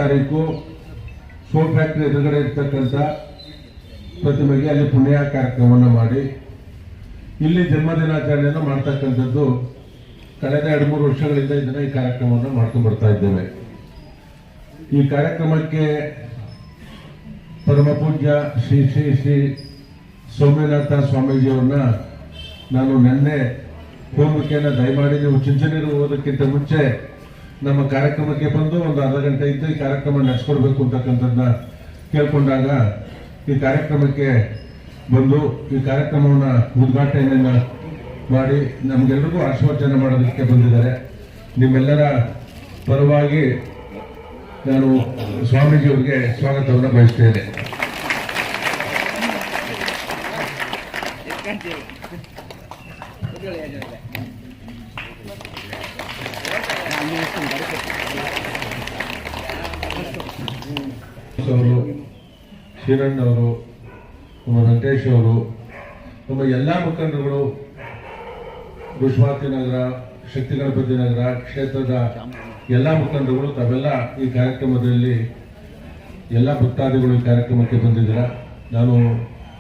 ತಾರೀಕು soap factory ಎದುರುಗಡೆ ಇರ್ತಕ್ಕಂಥ ಪ್ರತಿಮೆಗೆ ಅಲ್ಲಿ ಪುಣ್ಯ ಕಾರ್ಯಕ್ರಮವನ್ನು ಮಾಡಿ ಇಲ್ಲಿ ಜನ್ಮದಿನಾಚರಣೆಯನ್ನು ಮಾಡ್ತಕ್ಕಂಥದ್ದು ಕಳೆದ 2-3 ವರ್ಷಗಳಿಂದ ಇದನ್ನ ಈ ಕಾರ್ಯಕ್ರಮವನ್ನು ಮಾಡ್ಕೊಂಡು ಬರ್ತಾ ಇದ್ದೇವೆ. ಈ ಕಾರ್ಯಕ್ರಮಕ್ಕೆ ಪರಮ ಪೂಜ್ಯ ಶ್ರೀ ಶ್ರೀ ಶ್ರೀ ಸೋಮನಾಥ ಸ್ವಾಮೀಜಿಯವ್ರನ್ನ ನಾನು ನಿನ್ನೆ ಹೋಮಕ್ಕೆನ ದಯಮಾಡಿ ನೀವು ಚಿಂಚನೀರು ಓದೋಕ್ಕಿಂತ ಮುಂಚೆ ನಮ್ಮ ಕಾರ್ಯಕ್ರಮಕ್ಕೆ ಬಂದು ಒಂದು ಅರ್ಧ ಗಂಟೆ ಇದ್ದು ಈ ಕಾರ್ಯಕ್ರಮ ನಡೆಸ್ಕೊಡ್ಬೇಕು ಅಂತಕ್ಕಂಥದ್ದನ್ನ ಕೇಳ್ಕೊಂಡಾಗ ಈ ಕಾರ್ಯಕ್ರಮಕ್ಕೆ ಬಂದು ಈ ಕಾರ್ಯಕ್ರಮವನ್ನು ಉದ್ಘಾಟನೆಯನ್ನ ಮಾಡಿ ನಮಗೆಲ್ಲರಿಗೂ ಆಶೀರ್ವಚನ ಮಾಡೋದಕ್ಕೆ ಬಂದಿದ್ದಾರೆ. ನಿಮ್ಮೆಲ್ಲರ ಪರವಾಗಿ ನಾನು ಸ್ವಾಮೀಜಿಯವರಿಗೆ ಸ್ವಾಗತವನ್ನು ಬಯಸ್ತೇನೆ. ಅವರು ಶ್ರೀರಣ್ಣ ಅವರು, ನಮ್ಮ ವೆಂಕಟೇಶ್ ಅವರು, ನಮ್ಮ ಎಲ್ಲ ಮುಖಂಡರುಗಳು, ಋಷಭಾತಿ ನಗರ, ಶಕ್ತಿ ಗಣಪತಿ ನಗರ ಕ್ಷೇತ್ರದ ಎಲ್ಲ ಮುಖಂಡರುಗಳು ತಾವೆಲ್ಲ ಈ ಕಾರ್ಯಕ್ರಮದಲ್ಲಿ ಎಲ್ಲ ಭಕ್ತಾದಿಗಳು ಈ ಕಾರ್ಯಕ್ರಮಕ್ಕೆ ಬಂದಿದ್ದೀರಾ. ನಾನು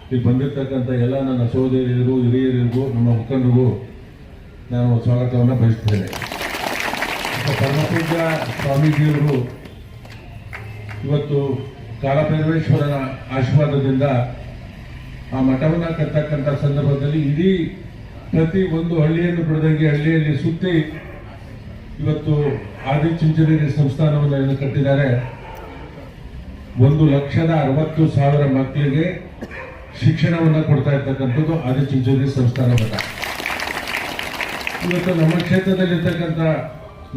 ಇಲ್ಲಿ ಬಂದಿರತಕ್ಕಂಥ ಎಲ್ಲ ನನ್ನ ಸಹೋದರಿಯರಿಗೂ ಹಿರಿಯರಿಗೂ ನಮ್ಮ ಮುಖಂಡರಿಗೂ ನಾನು ಸ್ವಾಗತವನ್ನು ಬಯಸ್ತೇನೆ. ಪರಮಪೂಜ್ಯ ಸ್ವಾಮೀಜಿಯವರು ಇವತ್ತು ಕಾಲಭೈರವೇಶ್ವರನ ಆಶೀರ್ವಾದದಿಂದ ಆ ಮಠವನ್ನು ಕಟ್ಟತಕ್ಕಂಥ ಸಂದರ್ಭದಲ್ಲಿ ಇಡೀ ಪ್ರತಿ ಒಂದು ಹಳ್ಳಿಯನ್ನು ಬಿಡದಂಗೆ ಹಳ್ಳಿಯಲ್ಲಿ ಸುತ್ತಿ ಇವತ್ತು ಆದಿಚುಂಚನಗಿರಿ ಸಂಸ್ಥಾನವನ್ನು ಕಟ್ಟಿದ್ದಾರೆ. 1,60,000 ಮಕ್ಕಳಿಗೆ ಶಿಕ್ಷಣವನ್ನು ಕೊಡ್ತಾ ಇರ್ತಕ್ಕಂಥದ್ದು ಆದಿಚುಂಚನಗಿರಿ ಸಂಸ್ಥಾನ ಮಠ. ಇವತ್ತು ನಮ್ಮ ಕ್ಷೇತ್ರದಲ್ಲಿರ್ತಕ್ಕಂಥ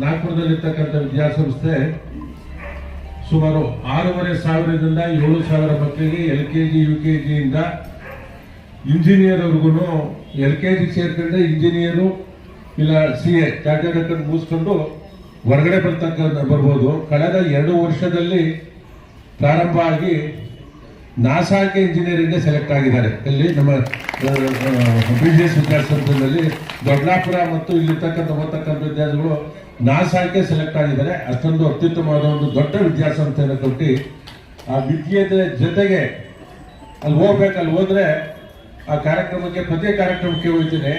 ನಾಗ್ಪುರದಲ್ಲಿರ್ತಕ್ಕಂಥ ವಿದ್ಯಾಸಂಸ್ಥೆ ಸುಮಾರು 6,500ದಿಂದ 7,000 ಮಕ್ಕಳಿಗೆ LKG UKG ಇಂದ ಇಂಜಿನಿಯರ್ವರೆಗೂ LKG ಸೇರ್ಕೊಂಡ್ರೆ ಇಂಜಿನಿಯರು ಇಲ್ಲ CA ಚಾರ್ಟರ್ಡ್ ಅಕೌಂಟ್ ಮುಗಿಸ್ಕೊಂಡು ಹೊರಗಡೆ ಬರ್ಬೋದು. ಕಳೆದ 2 ವರ್ಷದಲ್ಲಿ ಪ್ರಾರಂಭ ಆಗಿ ನಾಸಾಕ್ಕೆ ಇಂಜಿನಿಯರಿಂಗ್ ಸೆಲೆಕ್ಟ್ ಆಗಿದ್ದಾರೆ. ಇಲ್ಲಿ ನಮ್ಮ BGS ವಿದ್ಯಾಸಂಸ್ಥೆಯಲ್ಲಿ ದೊಡ್ಡಾಪುರ ಮತ್ತು ಇಲ್ಲಿರ್ತಕ್ಕಂಥ ಓದ್ತಕ್ಕಂಥ ವಿದ್ಯಾರ್ಥಿಗಳು ನಾಸಾಕ್ಕೆ ಸೆಲೆಕ್ಟ್ ಆಗಿದ್ದಾರೆ. ಅಷ್ಟೊಂದು ಅತ್ಯುತ್ತಮವಾದ ಒಂದು ದೊಡ್ಡ ವಿದ್ಯಾಸಂಸ್ಥೆಯನ್ನು ಕೊಟ್ಟು ಆ ವಿದ್ಯೆಯ ಜೊತೆಗೆ ಅಲ್ಲಿ ಹೋಗ್ಬೇಕು. ಹೋದ್ರೆ ಆ ಕಾರ್ಯಕ್ರಮಕ್ಕೆ ಪ್ರತಿ ಕಾರ್ಯಕ್ರಮಕ್ಕೆ ಹೋಗ್ತೀನಿ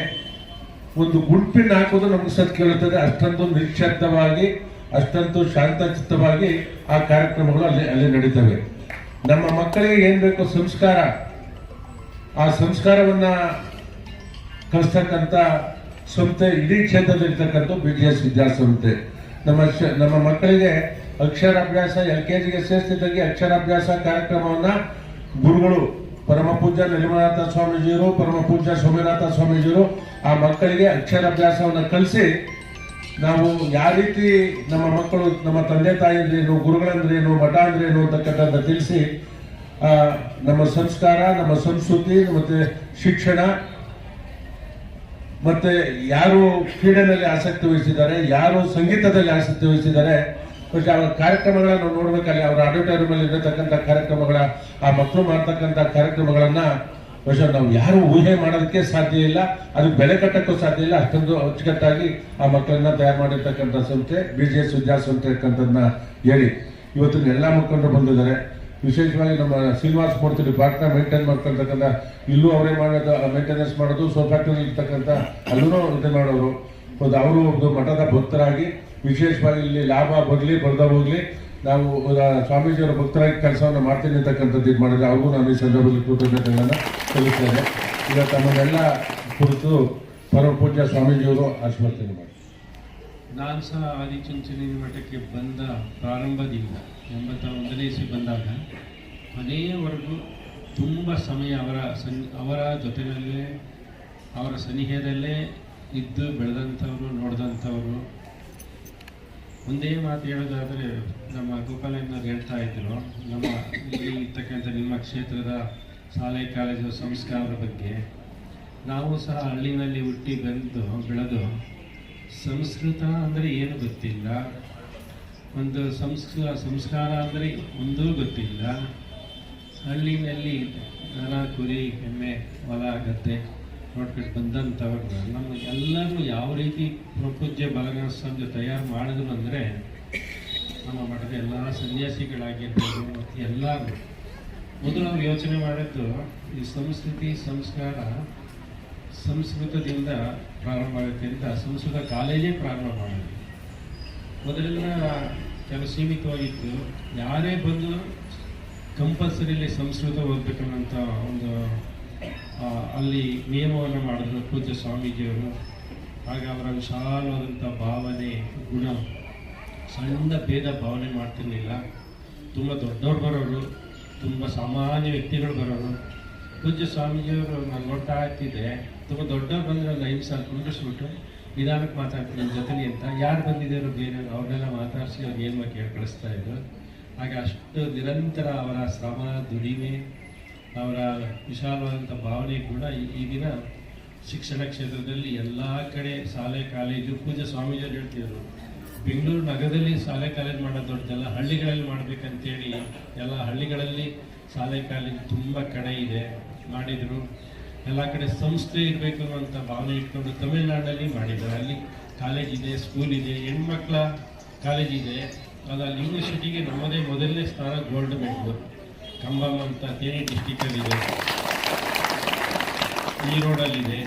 ಒಂದು ಗುಂಪಿನ ಹಾಕೋದು ನಮ್ಗೆ ಸತ್ ಕೇಳುತ್ತದೆ. ಅಷ್ಟೊಂದು ನಿಶ್ಶಬ್ದವಾಗಿ ಅಷ್ಟೊಂದು ಶಾಂತಚಿತ್ತವಾಗಿ ಆ ಕಾರ್ಯಕ್ರಮಗಳು ಅಲ್ಲಿ ನಡೀತವೆ. ನಮ್ಮ ಮಕ್ಕಳಿಗೆ ಏನ್ ಬೇಕು ಸಂಸ್ಕಾರ, ಆ ಸಂಸ್ಕಾರವನ್ನ ಕಲಿಸ್ತಕ್ಕಂಥ ಸಂಸ್ಥೆ ಇಡೀ ಕ್ಷೇತ್ರದಲ್ಲಿರ್ತಕ್ಕಂಥ BGS ವಿದ್ಯಾಸಂಸ್ಥೆ. ನಮ್ಮ ಮಕ್ಕಳಿಗೆ ಅಕ್ಷರಾಭ್ಯಾಸ LKGಗೆ ಸೇರಿಸಿದಂಗೆ ಅಕ್ಷರಾಭ್ಯಾಸ ಕಾರ್ಯಕ್ರಮವನ್ನ ಗುರುಗಳು ಪರಮ ಪೂಜ್ಯ ನಿರ್ಮಲಾನಂದ ಸ್ವಾಮೀಜಿಯವರು, ಪರಮ ಪೂಜ್ಯ ಸೋಮನಾಥ ಸ್ವಾಮೀಜಿಯವರು ಆ ಮಕ್ಕಳಿಗೆ ಅಕ್ಷರಾಭ್ಯಾಸವನ್ನು ಕಲಿಸಿ ನಾವು ಯಾವ ರೀತಿ ನಮ್ಮ ಮಕ್ಕಳು ನಮ್ಮ ತಂದೆ ತಾಯಿ ಅಂದ್ರೇನು, ಗುರುಗಳಂದ್ರೇನು, ಮಠ ಅಂದ್ರೇನು ಅಂತಕ್ಕಂಥ ತಿಳಿಸಿ ನಮ್ಮ ಸಂಸ್ಕಾರ, ನಮ್ಮ ಸಂಸ್ಕೃತಿ ಮತ್ತೆ ಶಿಕ್ಷಣ ಮತ್ತೆ ಯಾರು ಕ್ರೀಡೆಯಲ್ಲಿ ಆಸಕ್ತಿ ವಹಿಸಿದ್ದಾರೆ, ಯಾರು ಸಂಗೀತದಲ್ಲಿ ಆಸಕ್ತಿ ವಹಿಸಿದ್ದಾರೆ, ಅವರ ಕಾರ್ಯಕ್ರಮಗಳನ್ನು ನೋಡ್ಬೇಕಲ್ಲಿ ಅವರ ಆಡಿಟೋರಿಯಂ ಅಲ್ಲಿ ಇರತಕ್ಕಂಥ ಕಾರ್ಯಕ್ರಮಗಳ ಆ ಮಕ್ಕಳು ಮಾಡ್ತಕ್ಕಂಥ ಕಾರ್ಯಕ್ರಮಗಳನ್ನ ನಾವು ಯಾರು ಊಹೆ ಮಾಡೋದಕ್ಕೆ ಸಾಧ್ಯ ಇಲ್ಲ, ಅದಕ್ಕೆ ಬೆಲೆ ಕಟ್ಟಕ್ಕೂ ಸಾಧ್ಯ ಇಲ್ಲ. ಅಷ್ಟೊಂದು ಅಚ್ಚುಕಟ್ಟಾಗಿ ಆ ಮಕ್ಕಳನ್ನ ತಯಾರು ಮಾಡಿರ್ತಕ್ಕಂಥ ಸಂಸ್ಥೆ BGS ವಿದ್ಯಾಸಂಸ್ಥೆ ಅಂತಕ್ಕಂಥದ್ದನ್ನ ಹೇಳಿ ಇವತ್ತು ಎಲ್ಲ ಮುಖಂಡರು ಬಂದಿದ್ದಾರೆ. ವಿಶೇಷವಾಗಿ ನಮ್ಮ ಶ್ರೀನಿವಾಸ ಮೂರ್ತಿ ಡಿಪಾರ್ಟ್ಮೆಂಟ್ ಮೇಂಟೈನ್ ಮಾಡ್ಕೊಳ್ತಕ್ಕಂಥ ಇಲ್ಲೂ ಅವರೇ ಮಾಡೋದು, ಮೇಂಟೆನೆನ್ಸ್ ಮಾಡೋದು, ಸೋಫ್ಯಾಕ್ಟರಿ ಇರ್ತಕ್ಕಂಥ ಅಲ್ಲೂ ಇದು ಮಾಡೋರು. ಅವರು ಒಂದು ಮಠದ ಭಕ್ತರಾಗಿ ವಿಶೇಷವಾಗಿ ಇಲ್ಲಿ ಲಾಭ ಬರಲಿ ಬರ್ದ ಹೋಗ್ಲಿ ನಾವು ಸ್ವಾಮೀಜಿಯವರ ಭಕ್ತರಾಗಿ ಕೆಲಸವನ್ನು ಮಾಡ್ತೀನಿ ಅಂತಕ್ಕಂಥದ್ದು ಇದು ಮಾಡಿದ್ರೆ ಅವ್ರಿಗೂ ನಾನು ಈ ಸಂದರ್ಭದಲ್ಲಿ ಕೃತಜ್ಞತೆಗಳನ್ನು ಸಲ್ಲಿಸ್ತೇನೆ. ಈಗ ತಮ್ಮನ್ನೆಲ್ಲ ಕುರಿತು ಪರಮ ಪೂಜ್ಯ ಸ್ವಾಮೀಜಿಯವರು ಆಶೀರ್ವಚನೆ ಮಾಡಿ. ನಾನು ಸಹ ಆದಿಚುಂಚನಗಿರಿ ಮಠಕ್ಕೆ ಬಂದ ಪ್ರಾರಂಭದಿಂದ 81ನೇ ಇಸ್ವಿ ಬಂದಾಗ ಮನೆಯವರೆಗೂ ತುಂಬ ಸಮಯ ಅವರ ಜೊತೆಯಲ್ಲೇ ಅವರ ಸನಿಹದಲ್ಲೇ ಇದ್ದು ಬೆಳೆದಂಥವರು, ನೋಡಿದಂಥವರು. ಒಂದೇ ಮಾತು ಹೇಳೋದಾದರೆ ನಮ್ಮ ಗೋಪಾಲಯ್ಯನವ್ರು ಹೇಳ್ತಾ ಇದ್ರು ನಮ್ಮ ಇಲ್ಲಿ ಇರ್ತಕ್ಕಂಥ ನಿಮ್ಮ ಕ್ಷೇತ್ರದ ಶಾಲೆ ಕಾಲೇಜು ಸಂಸ್ಕಾರದ ಬಗ್ಗೆ. ನಾವು ಸಹ ಹಳ್ಳಿನಲ್ಲಿ ಹುಟ್ಟಿ ಬೆಳೆದು ಸಂಸ್ಕೃತ ಅಂದರೆ ಏನು ಗೊತ್ತಿಲ್ಲ, ಒಂದು ಸಂಸ್ಕಾರ ಅಂದರೆ ಒಂದೂ ಗೊತ್ತಿಲ್ಲ. ಹಳ್ಳಿನಲ್ಲಿ ದನ ಕುರಿ ಎಮ್ಮೆ ಹೊಲ ಗದ್ದೆ ನೋಡ್ಕೊಂಡು ಬಂದಂಥವ್ರನ್ನ ನಮ್ಮ ಎಲ್ಲರೂ ಯಾವ ರೀತಿ ಪ್ರಪೂಜ್ಯ ಬಾಲಗಂಗಾಧರ ಸ್ವಾಮಿ ತಯಾರು ಮಾಡಿದ್ರು ಅಂದರೆ ನಮ್ಮ ಮಠದ ಎಲ್ಲ ಸನ್ಯಾಸಿಗಳಾಗಿರ್ಬೋದು ಮತ್ತು ಎಲ್ಲರೂ ಮೊದಲು ಅವ್ರು ಯೋಚನೆ ಮಾಡಿದ್ದು ಈ ಸಂಸ್ಕೃತಿ ಸಂಸ್ಕಾರ ಸಂಸ್ಕೃತದಿಂದ ಪ್ರಾರಂಭ ಆಗುತ್ತೆ ಅಂತ ಸಂಸ್ಕೃತ ಕಾಲೇಜೇ ಪ್ರಾರಂಭ ಮಾಡಿದ್ರು. ಮೊದಲೆಲ್ಲ ಕೆಲವು ಸೀಮಿತವಾಗಿತ್ತು, ಯಾರೇ ಬಂದು ಕಂಪಲ್ಸರಿಲಿ ಸಂಸ್ಕೃತ ಓದಬೇಕನ್ನೋಂಥ ಒಂದು ಅಲ್ಲಿ ನಿಯಮವನ್ನು ಮಾಡಿದ್ರು ಪೂಜ್ಯ ಸ್ವಾಮೀಜಿಯವರು. ಆಗ ಅವರ ವಿಶಾಲವಾದಂಥ ಭಾವನೆ, ಗುಣ, ಸಣ್ಣ ಭೇದ ಭಾವನೆ ಮಾಡ್ತಿರ್ಲಿಲ್ಲ. ತುಂಬ ದೊಡ್ಡವ್ರು ಬರೋರು, ತುಂಬ ಸಾಮಾನ್ಯ ವ್ಯಕ್ತಿಗಳು ಬರೋರು. ಪೂಜ್ಯ ಸ್ವಾಮೀಜಿಯವರು ನಾನು ನೋಡ್ತಾ ಇರ್ತಿದ್ದೆ, ತುಂಬ ದೊಡ್ಡವ್ರು ಬಂದರೆ ಒಂದು 5 ಸಾಲ ಕುಂಡಿಸ್ಬಿಟ್ಟು ನಿಧಾನಕ್ಕೆ ಮಾತಾಡ್ತೀನಿ ನನ್ನ ಜೊತೆಲಿ ಅಂತ. ಯಾರು ಬಂದಿದ್ದಾರೋ ಬೇರೆ ಅವ್ರನ್ನೆಲ್ಲ ಮಾತಾಡಿಸಿ ಅವ್ರಿಗೆ ಏನು ಕೇಳಿ ಕಳಿಸ್ತಾ ಇದ್ರು. ಹಾಗೆ ಅಷ್ಟು ನಿರಂತರ ಅವರ ಶ್ರಮ, ದುಡಿಮೆ, ಅವರ ವಿಶಾಲವಾದಂಥ ಭಾವನೆ ಕೂಡ ಈ ದಿನ ಶಿಕ್ಷಣ ಕ್ಷೇತ್ರದಲ್ಲಿ ಎಲ್ಲ ಕಡೆ ಶಾಲೆ ಕಾಲೇಜು. ಪೂಜ್ಯ ಸ್ವಾಮೀಜಿಯವರು ಹೇಳ್ತಿದ್ರು, ಬೆಂಗಳೂರು ನಗರದಲ್ಲಿ ಶಾಲೆ ಕಾಲೇಜು ಮಾಡೋದು ದೊಡ್ಡದಲ್ಲ, ಹಳ್ಳಿಗಳಲ್ಲಿ ಮಾಡಬೇಕಂತೇಳಿ ಎಲ್ಲ ಹಳ್ಳಿಗಳಲ್ಲಿ ಶಾಲೆ ಕಾಲೇಜು ತುಂಬ ಕಡೆ ಇದೆ ಮಾಡಿದರು. ಎಲ್ಲ ಕಡೆ ಸಂಸ್ಥೆ ಇರಬೇಕು ಅನ್ನೋಂಥ ಭಾವನೆ ಇಟ್ಕೊಂಡು ತಮಿಳುನಾಡಲ್ಲಿ ಮಾಡಿದ್ದಾರೆ. ಅಲ್ಲಿ ಕಾಲೇಜ್ ಇದೆ, ಸ್ಕೂಲ್ ಇದೆ, ಹೆಣ್ಮಕ್ಳ ಕಾಲೇಜ್ ಇದೆ. ಅದಲ್ಲಿ ಯೂನಿವರ್ಸಿಟಿಗೆ ನಮ್ಮದೇ ಮೊದಲನೇ ಸ್ಥಾನ ಗೋಲ್ಡ್ ಮೆಡಲ್. ಕಂಬಂ ಅಂತ ತೇನಿ ಡಿಸ್ಟಿಕಲ್ಲಿದೆ, ಈ ರೋಡಲ್ಲಿದೆ.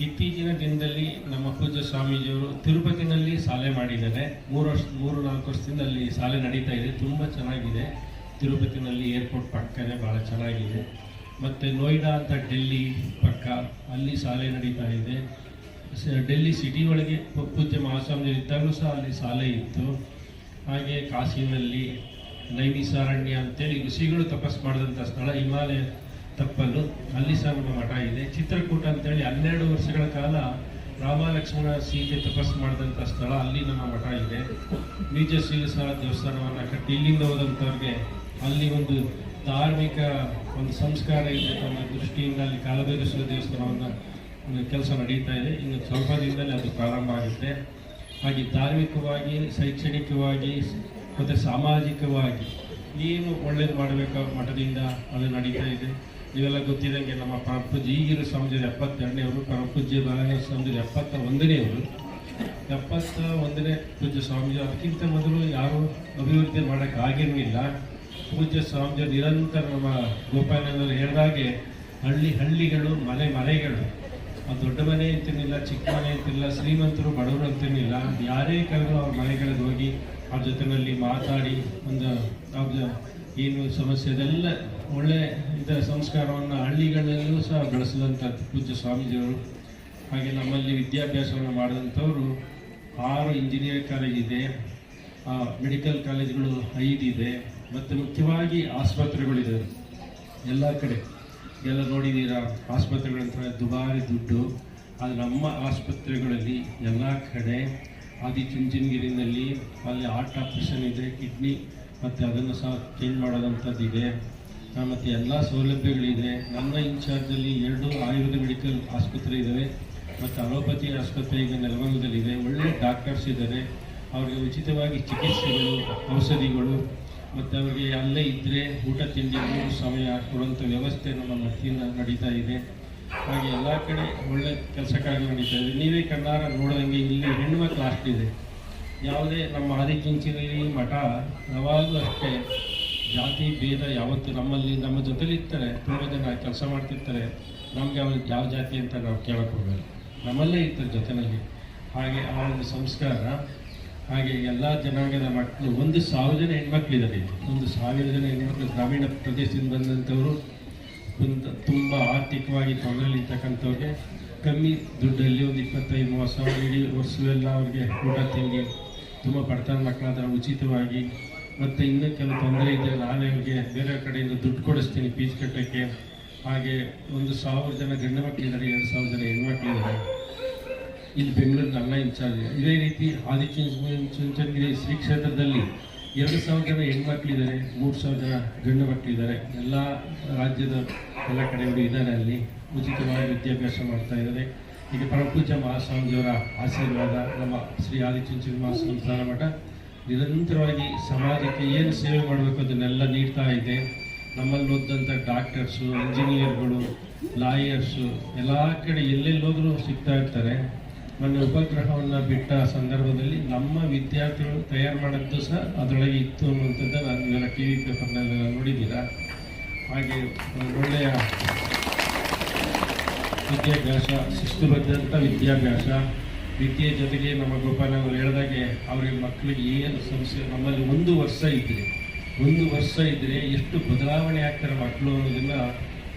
ಇತ್ತೀಚಿನ ದಿನದಲ್ಲಿ ನಮ್ಮ ಪೂಜ್ಯ ಸ್ವಾಮೀಜಿಯವರು ತಿರುಪತಿನಲ್ಲಿ ಶಾಲೆ ಮಾಡಿದ್ದಾರೆ. 3-4 ವರ್ಷದಿಂದ ಅಲ್ಲಿ ಶಾಲೆ ನಡೀತಾ ಇದೆ, ತುಂಬ ಚೆನ್ನಾಗಿದೆ. ತಿರುಪತಿನಲ್ಲಿ ಏರ್ಪೋರ್ಟ್ ಪಕ್ಕನೇ ಭಾಳ ಚೆನ್ನಾಗಿದೆ. ಮತ್ತು ನೋಯ್ಡಾ ಅಂತ ಡೆಲ್ಲಿ ಪಕ್ಕ, ಅಲ್ಲಿ ಶಾಲೆ ನಡೀತಾ ಇದೆ. ಡೆಲ್ಲಿ ಸಿಟಿ ಒಳಗೆ ಪೂಜ್ಯ ಮಹಾಸ್ವಾಮಿ ಇದ್ದಾಗಲೂ ಸಹ ಅಲ್ಲಿ ಶಾಲೆ ಇತ್ತು. ಹಾಗೆ ಕಾಶಿನಲ್ಲಿ ನೈಮಿಸಾರಣ್ಯ ಅಂತೇಳಿ ಋಷಿಗಳು ತಪಸ್ ಮಾಡಿದಂಥ ಸ್ಥಳ, ಹಿಮಾಲಯ ತಪ್ಪಲು, ಅಲ್ಲಿ ಸಹ ನಮ್ಮ ಮಠ ಇದೆ. ಚಿತ್ರಕೂಟ ಅಂತೇಳಿ 12 ವರ್ಷಗಳ ಕಾಲ ರಾಮ ಲಕ್ಷ್ಮಣ ಸೀತೆ ತಪಸ್ ಮಾಡಿದಂಥ ಸ್ಥಳ, ಅಲ್ಲಿ ನಮ್ಮ ಮಠ ಇದೆ. ಬೀಜಶೀಲಸಾರ ದೇವಸ್ಥಾನವನ್ನು ಕಟ್ಟಿ ಇಲ್ಲಿಂದ ಹೋದಂಥವ್ರಿಗೆ ಅಲ್ಲಿ ಒಂದು ಧಾರ್ಮಿಕ ಒಂದು ಸಂಸ್ಕಾರ ಇರಬೇಕು ಅನ್ನೋ ದೃಷ್ಟಿಯಿಂದ ಅಲ್ಲಿ ಕಾಲಭೈರೇಶ್ವರ ದೇವಸ್ಥಾನವನ್ನು ಕೆಲಸ ನಡೀತಾ ಇದೆ. ಇನ್ನು ಸ್ವಲ್ಪ ದಿನದಲ್ಲಿ ಅದು ಪ್ರಾರಂಭ ಆಗುತ್ತೆ. ಹಾಗೆ ಧಾರ್ಮಿಕವಾಗಿ, ಶೈಕ್ಷಣಿಕವಾಗಿ ಮತ್ತು ಸಾಮಾಜಿಕವಾಗಿ ಏನು ಒಳ್ಳೇದು ಮಾಡಬೇಕು ಮಠದಿಂದ ಅದು ನಡೀತಾ ಇದೆ. ಇವೆಲ್ಲ ಗೊತ್ತಿದ್ದಂಗೆ ನಮ್ಮ ಪರಪೂಜ್ಯ ಈಗಿರೋ ಸ್ವಾಮೀಜಿಯವರು 72ನೇವರು, ಪರಪೂಜ್ಯ ಬಾಲಗಂಗಾಧರ ಸ್ವಾಮೀಜಿಯವರು 71ನೇವರು. 71ನೇ ಪೂಜ್ಯ ಸ್ವಾಮೀಜಿ. ಅದಕ್ಕಿಂತ ಮೊದಲು ಯಾರೂ ಅಭಿವೃದ್ಧಿ ಮಾಡೋಕ್ಕೆ ಆಗಿರಲಿಲ್ಲ. ಪೂಜ್ಯ ಸ್ವಾಮೀಜಿಯವರು ನಿರಂತರ ನಮ್ಮ ಗೋಪಾಲನವರು ಹೇಳಿದಾಗೆ ಹಳ್ಳಿಗಳು, ಮನೆಗಳು, ಆ ದೊಡ್ಡ ಮನೆ ಅಂತಿರಲಿಲ್ಲ, ಚಿಕ್ಕ ಮನೆ ಅಂತಿರಲಿಲ್ಲ, ಶ್ರೀಮಂತರು ಬಡವರು ಅಂತಿರಲಿಲ್ಲ. ಯಾರೇ ಕರೆದು ಅವ್ರ ಮನೆಗಳಿಗೆ ಹೋಗಿ ಅವ್ರ ಜೊತೆಯಲ್ಲಿ ಮಾತಾಡಿ ಒಂದು ಅವ್ರ ಏನು ಸಮಸ್ಯೆ ಇದೆಲ್ಲ ಒಳ್ಳೆ ಸಂಸ್ಕಾರವನ್ನು ಹಳ್ಳಿಗಳಲ್ಲೂ ಸಹ ಬೆಳೆಸಿದಂಥ ಪೂಜ್ಯ ಸ್ವಾಮೀಜಿಯವರು. ಹಾಗೆ ನಮ್ಮಲ್ಲಿ ವಿದ್ಯಾಭ್ಯಾಸವನ್ನು ಮಾಡಿದಂಥವರು 6 ಇಂಜಿನಿಯರಿಂಗ್ ಕಾಲೇಜ್ ಇದೆ, ಮೆಡಿಕಲ್ ಕಾಲೇಜುಗಳು 5 ಇದೆ, ಮತ್ತು ಮುಖ್ಯವಾಗಿ ಆಸ್ಪತ್ರೆಗಳಿದೆ ಎಲ್ಲ ಕಡೆ. ಎಲ್ಲ ನೋಡಿದ್ದೀರಾ, ಆಸ್ಪತ್ರೆಗಳಂತ ದುಬಾರಿ ದುಡ್ಡು. ಅದು ನಮ್ಮ ಆಸ್ಪತ್ರೆಗಳಲ್ಲಿ ಎಲ್ಲ ಕಡೆ ಆದಿಚುಂಚನಗಿರಿನಲ್ಲಿ ಅಲ್ಲಿ ಹಾರ್ಟ್ ಆಪರೇಷನ್ ಇದೆ, ಕಿಡ್ನಿ, ಮತ್ತು ಅದನ್ನು ಸಹ ಚೇಂಜ್ ಮಾಡೋದಂಥದ್ದಿದೆ. ಮತ್ತು ಎಲ್ಲ ಸೌಲಭ್ಯಗಳಿದೆ. ನನ್ನ ಇನ್ಚಾರ್ಜಲ್ಲಿ 2 ಆಯುರ್ವೇದ ಮೆಡಿಕಲ್ ಆಸ್ಪತ್ರೆ ಇದ್ದಾವೆ, ಮತ್ತು ಅಲೋಪತಿ ಆಸ್ಪತ್ರೆ ಈಗ ನೆಲಮಂಗಲದಲ್ಲಿದೆ. ಒಳ್ಳೆಯ ಡಾಕ್ಟರ್ಸ್ ಇದ್ದಾರೆ. ಅವರಿಗೆ ಉಚಿತವಾಗಿ ಚಿಕಿತ್ಸೆಗಳು, ಔಷಧಿಗಳು, ಮತ್ತು ಅವರಿಗೆ ಅಲ್ಲೇ ಇದ್ದರೆ ಊಟ ತಿಂಡಿ 3 ಸಮಯ ಕೊಡುವಂಥ ವ್ಯವಸ್ಥೆ ನಮ್ಮ ಮಠದಿಂದ ನಡೀತಾ ಇದೆ. ಹಾಗೆ ಎಲ್ಲ ಕಡೆ ಒಳ್ಳೆ ಕೆಲಸ ಕಾರ್ಯ ನಡೀತಾ ಇದೆ. ನೀವೇ ಕಣ್ಣಾರ ನೋಡಿದಂಗೆ ಇಲ್ಲಿ ಹೆಣ್ಣುಮಕ್ಳು ಹಾಸ್ಟೆಲ್. ಯಾವುದೇ ನಮ್ಮ ಆದಿಚುಂಚನಗಿರಿ ಮಠ ಯಾವಾಗಲೂ ಅಷ್ಟೇ ಜಾತಿ ಭೇದ ಯಾವತ್ತು ನಮ್ಮಲ್ಲಿ ನಮ್ಮ ಜೊತೆಲಿ ಇರ್ತಾರೆ. ತುಂಬ ಜನ ಕೆಲಸ ಮಾಡ್ತಿರ್ತಾರೆ. ನಮಗೆ ಅವ್ರಿಗೆ ಯಾವ ಜಾತಿ ಅಂತ ನಾವು ಕೇಳಕ್ಕೆ ಹೋಗಲ್ಲ, ನಮ್ಮಲ್ಲೇ ಇರ್ತಾರೆ ಜೊತೆಯಲ್ಲಿ. ಹಾಗೆ ಆ ಒಂದು ಸಂಸ್ಕಾರ. ಹಾಗೆ ಎಲ್ಲ ಜನಾಂಗದ ಮಕ್ಕಳು 1,000 ಜನ ಹೆಣ್ಮಕ್ಳಿದ್ದಾರೆ. 1,000 ಜನ ಹೆಣ್ಮಕ್ಳು ಗ್ರಾಮೀಣ ಪ್ರದೇಶದಿಂದ ಬಂದಂಥವರು, ತುಂಬ ಆರ್ಥಿಕವಾಗಿ ತೊಂದರೆಯಲ್ಲಿರ್ತಕ್ಕಂಥವ್ರಿಗೆ ಕಮ್ಮಿ ದುಡ್ಡಲ್ಲಿ ಒಂದು 25-30 ಸಾವಿರ ಇಡೀ ವರ್ಷವೆಲ್ಲ ಅವ್ರಿಗೆ ಊಟ ತಿಂಡಿ, ತುಂಬ ಬಡತನ ಮಕ್ಕಳಾದ್ರೆ ಉಚಿತವಾಗಿ. ಮತ್ತು ಇನ್ನೂ ಕೆಲವು ತೊಂದರೆ ಇದ್ದರೆ ನಾನೇ ಅವ್ರಿಗೆ ಬೇರೆ ಕಡೆಯಿಂದ ದುಡ್ಡು ಕೊಡಿಸ್ತೀನಿ ಫೀಸ್ ಕಟ್ಟೋಕ್ಕೆ. ಹಾಗೆ 1,000 ಜನ ಗಂಡು ಮಕ್ಕಳಿದ್ದಾರೆ, 2,000 ಜನ ಹೆಣ್ಮಕ್ಳಿದ್ದಾರೆ. ಇಲ್ಲಿ ಬೆಂಗಳೂರು ನನ್ನ ಇನ್ಚಾರ್ಜ್. ಇದೇ ರೀತಿ ಆದಿಚುಂಚನಗಿರಿ ಶ್ರೀ ಕ್ಷೇತ್ರದಲ್ಲಿ 2,000 ಜನ ಹೆಣ್ಮಕ್ಳಿದ್ದಾರೆ, 3,000 ಜನ ಗಂಡು ಮಕ್ಕಳಿದ್ದಾರೆ. ಎಲ್ಲ ರಾಜ್ಯದ ಎಲ್ಲ ಕಡೆಯವರು ಇದ್ದಾರೆ. ಅಲ್ಲಿ ಉಚಿತವಾಗಿ ವಿದ್ಯಾಭ್ಯಾಸ ಮಾಡ್ತಾ ಇದ್ದಾರೆ. ಈಗ ಪರಪೂಜ್ಯ ಮಹಾಸ್ವಾಮಿಯವರ ಆಶೀರ್ವಾದ, ನಮ್ಮ ಶ್ರೀ ಆದಿಚುಂಚನಗಿರಿ ಮಹಾಸ್ವಾಮಿ ಮಠ ನಿರಂತರವಾಗಿ ಸಮಾಜಕ್ಕೆ ಏನು ಸೇವೆ ಮಾಡಬೇಕು ಅದನ್ನೆಲ್ಲ ನೀಡ್ತಾ ಇದೆ. ನಮ್ಮಲ್ಲಿ ಓದಿದಂಥ ಡಾಕ್ಟರ್ಸು, ಇಂಜಿನಿಯರ್ಗಳು, ಲಾಯರ್ಸು ಎಲ್ಲ ಕಡೆ ಎಲ್ಲೆಲ್ಲೋದ್ರೂ ಸಿಗ್ತಾ ಇರ್ತಾರೆ. ಮೊನ್ನೆ ಉಪಗ್ರಹವನ್ನು ಬಿಟ್ಟ ಸಂದರ್ಭದಲ್ಲಿ ನಮ್ಮ ವಿದ್ಯಾರ್ಥಿಗಳು ತಯಾರು ಮಾಡಿದ್ದು ಸಹ ಅದರೊಳಗೆ ಇತ್ತು ಅನ್ನುವಂಥದ್ದನ್ನು ನೀವೆಲ್ಲ ಟಿ ವಿ ಪೇಪರ್ನಲ್ಲೆಲ್ಲ ನೋಡಿದ್ದೀರಾ. ಹಾಗೆ ಒಳ್ಳೆಯ ವಿದ್ಯಾಭ್ಯಾಸ, ಶಿಸ್ತುಬದ್ಧಂಥ ವಿದ್ಯಾಭ್ಯಾಸ, ವಿದ್ಯೆ ಜೊತೆಗೆ ನಮ್ಮ ಗೋಪಾಲ ಅವರು ಹೇಳಿದಾಗೆ ಅವರಿಗೆ ಮಕ್ಕಳಿಗೆ ಏನು ಸಮಸ್ಯೆ, ನಮ್ಮಲ್ಲಿ ಒಂದು ವರ್ಷ ಇದ್ದರೆ ಎಷ್ಟು ಬದಲಾವಣೆ ಆಗ್ತಾರೆ ಮಕ್ಕಳು ಅನ್ನೋದನ್ನು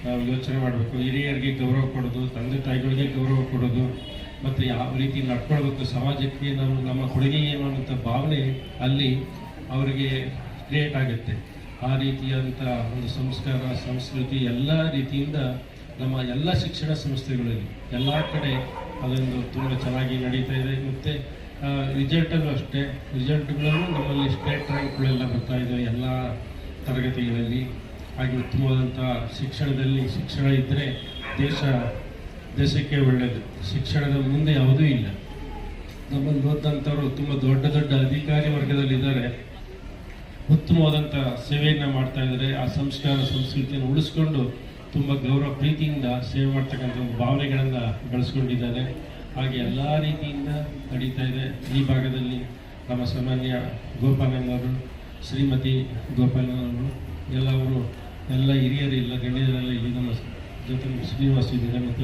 ನಾವು ಯೋಚನೆ ಮಾಡಬೇಕು. ಹಿರಿಯರಿಗೆ ಗೌರವ ಕೊಡೋದು, ತಂದೆ ತಾಯಿಗಳಿಗೆ ಗೌರವ ಕೊಡೋದು, ಮತ್ತು ಯಾವ ರೀತಿ ನಡ್ಕೊಳ್ಬೇಕು, ಸಮಾಜಕ್ಕೆ ನಮ್ಮ ಕೊಡುಗೆ ಏನು ಅನ್ನೋಂಥ ಭಾವನೆ ಅಲ್ಲಿ ಅವರಿಗೆ ಕ್ರಿಯೇಟ್ ಆಗುತ್ತೆ. ಆ ರೀತಿಯಾದಂಥ ಒಂದು ಸಂಸ್ಕಾರ, ಸಂಸ್ಕೃತಿ ಎಲ್ಲ ರೀತಿಯಿಂದ ನಮ್ಮ ಎಲ್ಲ ಶಿಕ್ಷಣ ಸಂಸ್ಥೆಗಳಲ್ಲಿ ಎಲ್ಲ ಕಡೆ ಅದೊಂದು ತುಂಬ ಚೆನ್ನಾಗಿ ನಡೀತಾ ಇದೆ. ಮತ್ತು ರಿಸಲ್ಟಲ್ಲೂ ಅಷ್ಟೇ, ರಿಸಲ್ಟ್ಗಳನ್ನು ನಮ್ಮಲ್ಲಿ ಸ್ಟೇಟ್ ರ್ಯಾಂಕ್ಗಳೆಲ್ಲ ಬರ್ತಾ ಇದೆ ಎಲ್ಲ ತರಗತಿಗಳಲ್ಲಿ. ಹಾಗೆ ಉತ್ತಮವಾದಂಥ ಶಿಕ್ಷಣ ಇದ್ದರೆ ದೇಶಕ್ಕೆ ಒಳ್ಳೆಯದು. ಶಿಕ್ಷಣದ ಮುಂದೆ ಯಾವುದೂ ಇಲ್ಲ. ನಮ್ಮಲ್ಲಿ ಓದಂಥವ್ರು ತುಂಬ ದೊಡ್ಡ ಅಧಿಕಾರಿ ವರ್ಗದಲ್ಲಿದ್ದಾರೆ, ಉತ್ತಮವಾದಂಥ ಸೇವೆಯನ್ನು ಮಾಡ್ತಾ ಇದ್ದಾರೆ. ಆ ಸಂಸ್ಕಾರ ಸಂಸ್ಕೃತಿಯನ್ನು ಉಳಿಸ್ಕೊಂಡು ತುಂಬ ಗೌರವ ಪ್ರೀತಿಯಿಂದ ಸೇವೆ ಮಾಡ್ತಕ್ಕಂಥ ಒಂದು ಭಾವನೆಗಳನ್ನು ಬೆಳೆಸ್ಕೊಂಡಿದ್ದಾರೆ. ಹಾಗೆ ಎಲ್ಲ ರೀತಿಯಿಂದ ನಡೀತಾ ಇದೆ. ಈ ಭಾಗದಲ್ಲಿ ನಮ್ಮ ಸಾಮಾನ್ಯ ಗೋಪಾಲನವರು, ಶ್ರೀಮತಿ ಗೋಪಾಲನವರು ಎಲ್ಲವರು, ಎಲ್ಲ ಹಿರಿಯರಿಲ್ಲ, ಗಣ್ಯರೆಲ್ಲ ಇಲ್ಲಿ ನಮ್ಮ ಜೊತೆ ಶ್ರೀನಿವಾಸ ಇದ್ದಾರೆ ಮತ್ತು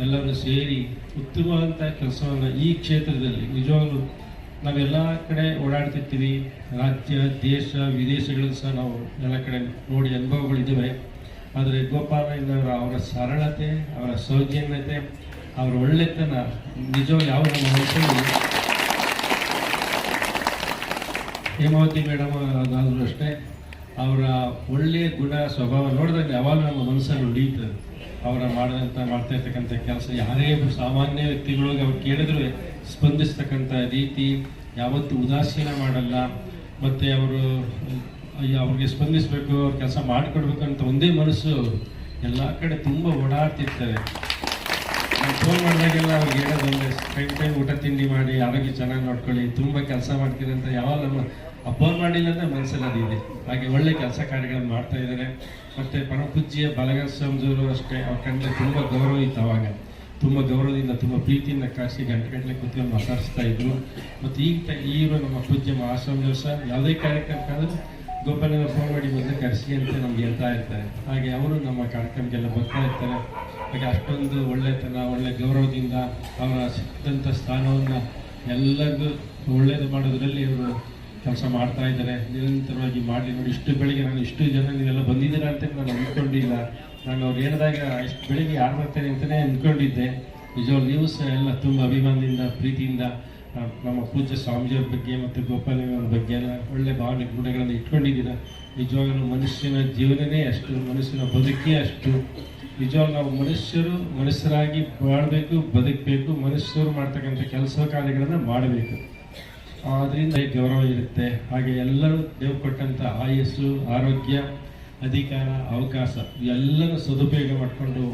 ಎಲ್ಲರೂ ಸೇರಿ ಉತ್ತಮವಾದಂಥ ಕೆಲಸವನ್ನು ಈ ಕ್ಷೇತ್ರದಲ್ಲಿ ನಿಜವಾಗ್ಲೂ ನಾವೆಲ್ಲ ಕಡೆ ಓಡಾಡ್ತಿರ್ತೀವಿ. ರಾಜ್ಯ, ದೇಶ, ವಿದೇಶಗಳು ಸಹ ನಾವು ಎಲ್ಲ ಕಡೆ ನೋಡಿ ಅನುಭವಗಳಿದ್ದಾವೆ. ಆದರೆ ಗೋಪಾಲಯ್ಯನವರ ಅವರ ಸರಳತೆ, ಅವರ ಸೌಜನ್ಯತೆ, ಅವರ ಒಳ್ಳೆತನ ನಿಜವಾಗಿ ಯಾವ ನಮ್ಮ ಮನಸ್ಸಲ್ಲಿ, ಹೇಮಾವತಿ ಮೇಡಮ್ ಅದಾದರೂ ಅಷ್ಟೇ, ಅವರ ಒಳ್ಳೆಯ ಗುಣ ಸ್ವಭಾವ ನೋಡಿದಾಗ ಯಾವಾಗಲೂ ನಮ್ಮ ಮನಸ್ಸಲ್ಲಿ ಉಳಿಯುತ್ತದೆ. ಅವರ ಮಾಡ್ತಾ ಇರ್ತಕ್ಕಂಥ ಕೆಲಸ, ಯಾರೇ ಸಾಮಾನ್ಯ ವ್ಯಕ್ತಿಗಳಿಗೆ ಅವ್ರು ಕೇಳಿದ್ರೆ ಸ್ಪಂದಿಸ್ತಕ್ಕಂಥ ರೀತಿ, ಯಾವತ್ತೂ ಉದಾಸೀನ ಮಾಡಲ್ಲ. ಮತ್ತು ಅವ್ರಿಗೆ ಸ್ಪಂದಿಸಬೇಕು, ಅವ್ರ ಕೆಲಸ ಮಾಡಿಕೊಡ್ಬೇಕು ಅಂತ ಒಂದೇ ಮನಸ್ಸು. ಎಲ್ಲ ಕಡೆ ತುಂಬ ಓಡಾಡ್ತಿರ್ತಾರೆ. ಫೋನ್ ಮಾಡಿದಾಗೆಲ್ಲ ಅವ್ರಿಗೆ ಹೇಳೋದೊಂದೇ, ಟೈಮ್ ಊಟ ತಿಂಡಿ ಮಾಡಿ ಆರೋಗ್ಯ ಚೆನ್ನಾಗಿ ನೋಡ್ಕೊಳ್ಳಿ, ತುಂಬ ಕೆಲಸ ಮಾಡ್ತೀರಿ ಅಂತ ಯಾವಾಗ ನಮ್ಮ ಫೋನ್ ಮಾಡಿಲ್ಲ ಅಂದರೆ ಮನಸ್ಸಲ್ಲಿ ಅದಿದೆ. ಹಾಗೆ ಒಳ್ಳೆ ಕೆಲಸ ಕಾರ್ಯಗಳನ್ನು ಮಾಡ್ತಾ ಇದ್ದಾರೆ. ಮತ್ತು ಪರಮಪೂಜ್ಯ ಬಾಲಗಂಗಾ ಸ್ವಾಮೀಜಿಯವರು ಅಷ್ಟೇ, ಅವ್ರ ಕಂಡ್ರೆ ತುಂಬ ಗೌರವ ಇತ್ತು. ಅವಾಗ ತುಂಬ ಗೌರವದಿಂದ, ತುಂಬ ಪ್ರೀತಿಯಿಂದ ಕರೆಸಿ ಗಂಟೆ ಕೂತ್ಕೊಂಡು ಮಾತಾಡಿಸ್ತಾ ಇದ್ರು. ಮತ್ತು ಈಗ ನಮ್ಮ ಪೂಜ್ಯ ಮಹಾಸ್ವಾಮಿಯವರು ಸಹ ಯಾವುದೇ ಕಾರ್ಯಕ್ರಮಕ್ಕಾದರೂ ಗೋಪಾಲನ ಫೋನ್ ಮಾಡಿ ಬಂದು ಕರೆಸಿ ಅಂತ ನಮ್ಗೆ ಹೇಳ್ತಾ ಇರ್ತಾರೆ. ಹಾಗೆ ಅವರು ನಮ್ಮ ಕಾರ್ಯಕ್ರಮಕ್ಕೆಲ್ಲ ಬರ್ತಾ ಇರ್ತಾರೆ. ಹಾಗೆ ಅಷ್ಟೊಂದು ಒಳ್ಳೆತನ, ಒಳ್ಳೆ ಗೌರವದಿಂದ ಅವರ ಸಿಕ್ಕಂಥ ಸ್ಥಾನವನ್ನು ಎಲ್ಲರಿಗೂ ಒಳ್ಳೇದು ಮಾಡೋದ್ರಲ್ಲಿ ಅವರು ಕೆಲಸ ಮಾಡ್ತಾ ಇದ್ದಾರೆ. ನಿರಂತರವಾಗಿ ಮಾಡಲಿ. ನೋಡಿ, ಇಷ್ಟು ಬೆಳಿಗ್ಗೆ ನಾನು ಇಷ್ಟು ಜನ ನೀವೆಲ್ಲ ಬಂದಿದ್ದೀರಾ ಅಂತ ನಾನು ಅಂದ್ಕೊಂಡಿಲ್ಲ. ನಾನು ಅವ್ರು ಹೇಳಿದಾಗ ಇಷ್ಟು ಬೆಳಿಗ್ಗೆ ಯಾರು ಬರ್ತಾರೆ ಅಂತಲೇ ಅಂದ್ಕೊಂಡಿದ್ದೆ. ನಿಜವಾಗ್ಲೂ ನೀವು ಸಹ ಎಲ್ಲ ತುಂಬ ಅಭಿಮಾನದಿಂದ, ಪ್ರೀತಿಯಿಂದ ನಮ್ಮ ಪೂಜ್ಯ ಸ್ವಾಮೀಜಿಯವ್ರ ಬಗ್ಗೆ ಮತ್ತು ಗೋಪಾಲಯ್ಯನವ್ರ ಬಗ್ಗೆ ಎಲ್ಲ ಒಳ್ಳೆ ಭಾವನೆ ಗುಣಗಳನ್ನು ಇಟ್ಕೊಂಡಿದ್ದೀರಾ. ನಿಜವಾಗಲೂ ಮನುಷ್ಯನ ಜೀವನನೇ ಅಷ್ಟು, ಮನುಷ್ಯನ ಬದುಕೇ ಅಷ್ಟು. ನಿಜವಾಗ್ಲೂ ನಾವು ಮನುಷ್ಯರಾಗಿ ಬಾಳಬೇಕು, ಬದುಕಬೇಕು, ಮನುಷ್ಯರು ಮಾಡ್ತಕ್ಕಂಥ ಕೆಲಸ ಕಾರ್ಯಗಳನ್ನು ಮಾಡಬೇಕು. ಅದರಿಂದ ಗೌರವ ಇರುತ್ತೆ. ಹಾಗೆ ಎಲ್ಲರೂ ದೇವ್ರು ಕೊಟ್ಟಂಥ ಆಯಸ್ಸು, ಆರೋಗ್ಯ, ಅಧಿಕಾರ, ಅವಕಾಶ ಎಲ್ಲನೂ ಸದುಪಯೋಗ ಮಾಡಿಕೊಂಡು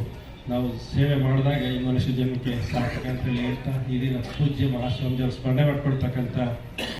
ನಾವು ಸೇವೆ ಮಾಡಿದಾಗ ಈ ಮನುಷ್ಯ ಜನ್ಮಕ್ಕೆ ಸಾರ್ಥಕ ಅಂತ ಹೇಳ್ತಾ ಈ ದಿನ ಪೂಜ್ಯ ಮಹಾಸ್ವಾಮೀಜಿಯವರು ಸ್ಮರಣೆ ಮಾಡ್ಕೊಳ್ತಕ್ಕಂಥ